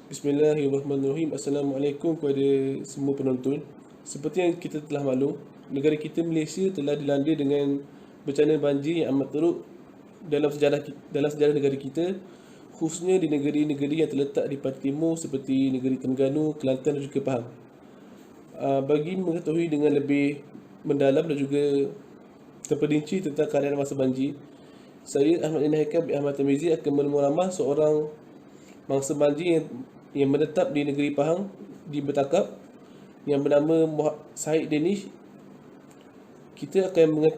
Bismillahirrahmanirrahim. Assalamualaikum kepada semua penonton. Seperti yang kita telah maklum, negara kita Malaysia telah dilanda dengan bencana banjir yang amat teruk dalam sejarah negara kita, khususnya di negeri-negeri yang terletak di pantai timur seperti negeri Terengganu, Kelantan dan juga Pahang. Bagi mengetahui dengan lebih mendalam dan juga terperinci tentang keadaan masa banjir, saya Ahmad Ini Haikal bin Ahmad Tamizi akan menemuramah seorang mangsa banjir yang menetap di negeri Pahang di Bertakap yang bernama Syed Danish. Kita akan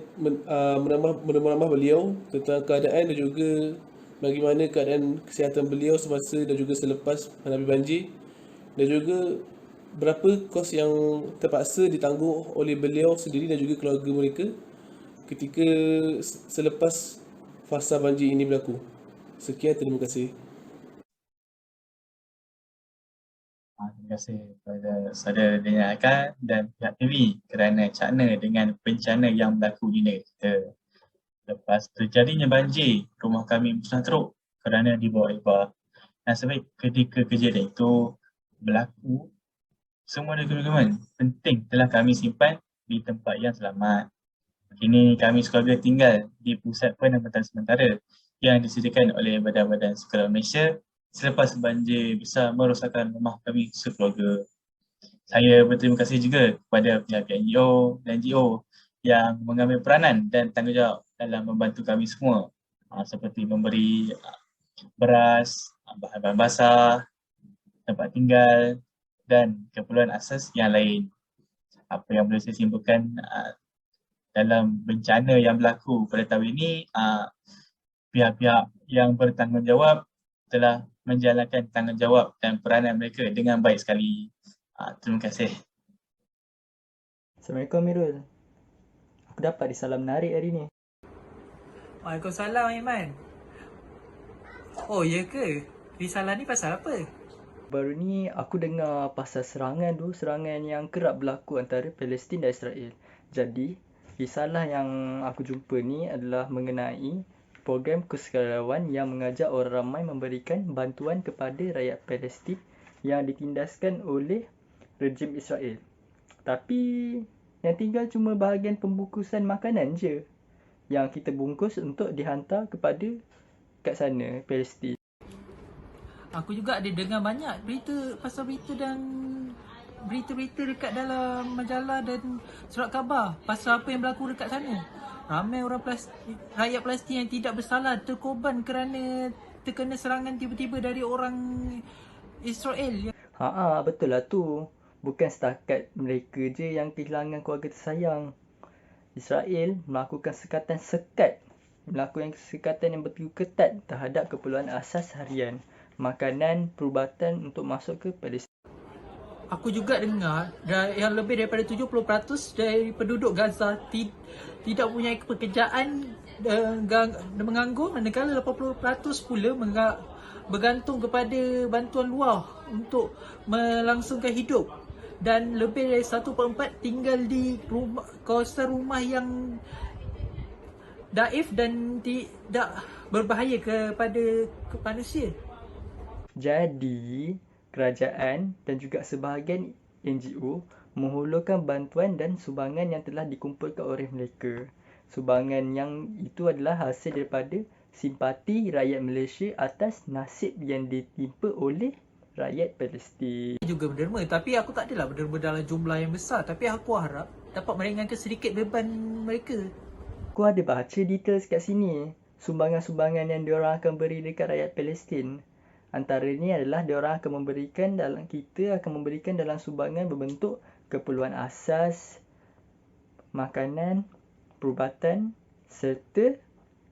menemuramah beliau tentang keadaan dan juga bagaimana keadaan kesihatan beliau semasa dan juga selepas menghadapi banjir, dan juga berapa kos yang terpaksa ditangguh oleh beliau sendiri dan juga keluarga mereka ketika selepas fasa banjir ini berlaku. Sekian, terima kasih. Terima kasih kepada saudara Daniel Haikal dan pihak TV kerana cakna dengan bencana yang berlaku di negara kita. Lepas terjadinya banjir, rumah kami musnah teruk kerana dibawa air bah. Nasib baik ketika kejadian itu berlaku, semua dokumen penting telah kami simpan di tempat yang selamat. Kini kami sekeluarga tinggal di pusat penempatan sementara yang disediakan oleh Badan-Badan Sekolah Malaysia selepas banjir besar merosakkan rumah kami sekeluarga. Saya berterima kasih juga kepada pihak-pihak NGO dan NGO yang mengambil peranan dan tanggungjawab dalam membantu kami semua, seperti memberi beras, bahan-bahan basah, tempat tinggal dan keperluan asas yang lain. Apa yang boleh saya simpulkan dalam bencana yang berlaku pada tahun ini, pihak-pihak yang bertanggungjawab telah menjalankan tanggungjawab dan peranan mereka dengan baik sekali. Terima kasih. Assalamualaikum Mirul. Aku dapat risalah menarik hari ni. Waalaikumsalam Aiman. Oh ya ke? Risalah ni pasal apa? Baru ni aku dengar pasal serangan yang kerap berlaku antara Palestin dan Israel. Jadi, risalah yang aku jumpa ni adalah mengenai program kesukarelawan yang mengajak orang ramai memberikan bantuan kepada rakyat Palestin yang ditindaskan oleh rejim Israel. Tapi yang tinggal cuma bahagian pembungkusan makanan je yang kita bungkus untuk dihantar kepada kat sana, Palestin. Aku juga ada dengar banyak berita dan berita-berita dekat dalam majalah dan surat khabar pasal apa yang berlaku dekat sana. Ramai rakyat Palestin yang tidak bersalah terkorban kerana terkena serangan tiba-tiba dari orang Israel. Betul lah tu. Bukan setakat mereka je yang kehilangan keluarga tersayang. Israel melakukan sekatan yang betul ketat terhadap keperluan asas harian, makanan, perubatan untuk masuk ke Palestin. Aku juga dengar yang lebih daripada 70% dari penduduk Gaza tidak punya pekerjaan, menganggur, manakala 80% pula bergantung kepada bantuan luar untuk melangsungkan hidup. Dan lebih dari 1/4 tinggal di kawasan rumah yang daif dan tidak berbahaya kepada manusia. Jadi, kerajaan dan juga sebahagian NGO menghulurkan bantuan dan sumbangan yang telah dikumpulkan oleh mereka. Sumbangan yang itu adalah hasil daripada simpati rakyat Malaysia atas nasib yang ditimpa oleh rakyat Palestin. Juga berderma, tapi aku tak adalah berderma dalam jumlah yang besar, tapi aku harap dapat meringankan sedikit beban mereka. Aku ada baca details kat sini, sumbangan-sumbangan yang diorang akan beri dekat rakyat Palestin. Antaranya adalah diorang akan memberikan dalam sumbangan berbentuk keperluan asas, makanan, perubatan serta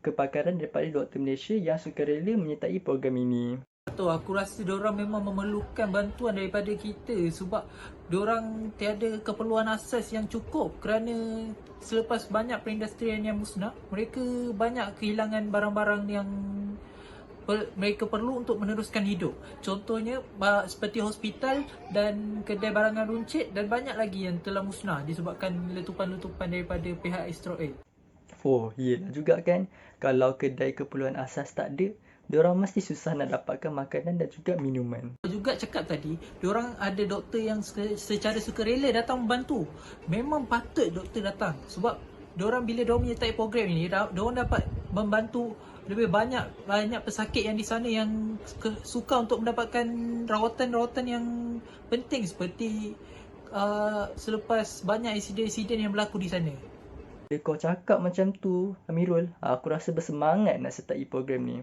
kepakaran daripada doktor Malaysia yang sukarela menyertai program ini. Aku rasa diorang memang memerlukan bantuan daripada kita sebab diorang tiada keperluan asas yang cukup kerana selepas banyak perindustrian yang musnah, mereka banyak kehilangan barang-barang yang mereka perlu untuk meneruskan hidup. Contohnya seperti hospital dan kedai barangan runcit dan banyak lagi yang telah musnah disebabkan letupan-letupan daripada pihak Israel. Oh, iyalah juga kan. Kalau kedai keperluan asas tak ada, diorang mesti susah nak dapatkan makanan dan juga minuman. Juga cakap tadi, diorang ada doktor yang secara sukarela datang membantu. Memang patut doktor datang sebab diorang bila diorang menyertai program ini, diorang dapat membantu lebih banyak pesakit yang di sana yang suka untuk mendapatkan rawatan-rawatan yang penting seperti selepas banyak insiden-insiden yang berlaku di sana. Bila kau cakap macam tu, Amirul, aku rasa bersemangat nak sertai program ni.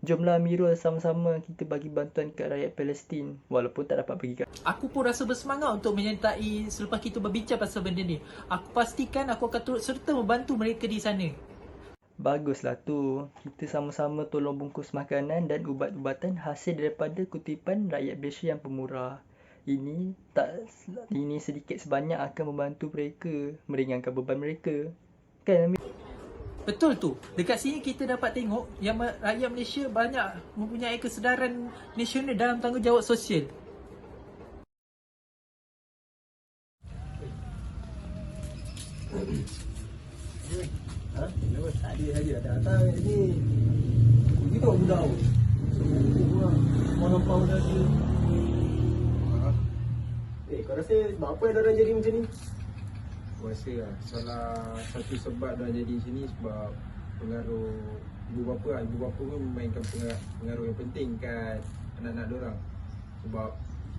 Jomlah Amirul, sama-sama kita bagi bantuan kat rakyat Palestin walaupun tak dapat pergi kat. Aku pun rasa bersemangat untuk menyertai selepas kita berbincang pasal benda ni. Aku pastikan aku akan turut serta membantu mereka di sana. Baguslah tu. Kita sama-sama tolong bungkus makanan dan ubat-ubatan hasil daripada kutipan rakyat Malaysia yang pemurah. Ini sedikit sebanyak akan membantu mereka, meringankan beban mereka. Kan Amir? Betul tu. Dekat sini kita dapat tengok yang rakyat Malaysia banyak mempunyai kesedaran nasional dalam tanggungjawab sosial. Tadi saja datang kat sini. Kita tak budak. Semua nampak dah dia. Kau rasa sebab apa ada orang jadi macam ni? Aku rasa lah, salah satu sebab dah jadi macam ni sebab pengaruh ibu bapa lah. Ibu bapa pun memainkan pengaruh yang penting kat anak-anak diorang. Sebab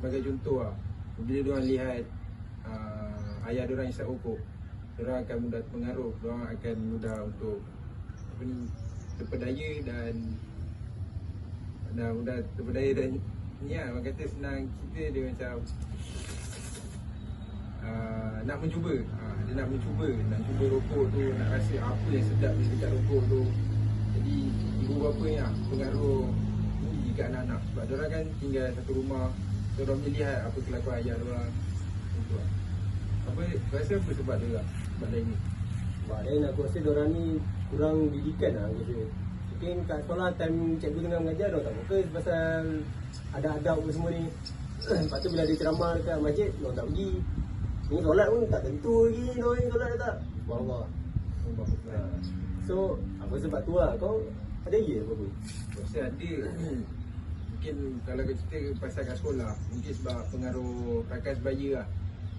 sebagai contoh lah, bila diorang lihat ayah diorang isap rokok, diorang akan mudah terpengaruh, diorang akan mudah untuk terpedaya dan mudah terpedaya dan ni lah, orang kata senang cerita dia macam nak mencuba, dia nak cuba rokok tu, nak rasa apa yang sedap dekat rokok tu. Jadi ibu bapa ni lah pengaruh tinggi kat anak-anak sebab diorang kan tinggal satu rumah, diorang melihat apa kelakuan ayah diorang. Itu lah. Rasa apa sebab dia lah, sebab lain ni? Sebab lain aku rasa diorang ni kurang didikan lah aku rasa. Mungkin kat sekolah time cikgu tengah mengajar, diorang tak fokus pasal ada adab apa semua ni. Lepas tu bila ada ceramah dekat masjid, diorang tak pergi. Ni solat pun tak tentu lagi, diorang ni solat ke tak? Subhanallah. So, apa sebab tu lah, kau ada idea apa-apa? Rasa ada. Mungkin kalau kita cerita pasal kat sekolah, mungkin sebab pengaruh rakan sebaya lah.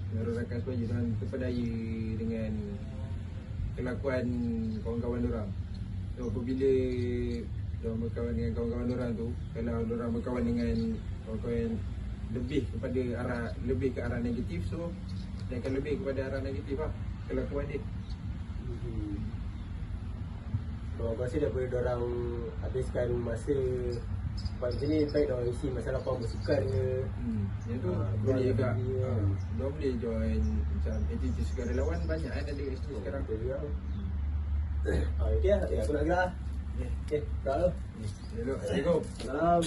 Pengaruh rakan sebaya diorang terpedaya dengan kelakuan kawan-kawan diorang. So apabila diorang berkawan dengan kawan-kawan diorang tu, kalau diorang berkawan dengan kawan-kawan lebih ke arah negatif, so dia akan lebih kepada arah negatif lah kelakuan dia. So, aku rasa daripada diorang habiskan masa sebab macam ni, baik diorang isi masalah lapang bersukan ke. Yang tu boleh juga. Diorang boleh join macam aktiviti sukarelawan, banyak kan ada kat sini sekarang. Betul juga. Okay lah, aku nak gerak lah. Okay, gerak lah. Assalamualaikum. Salam.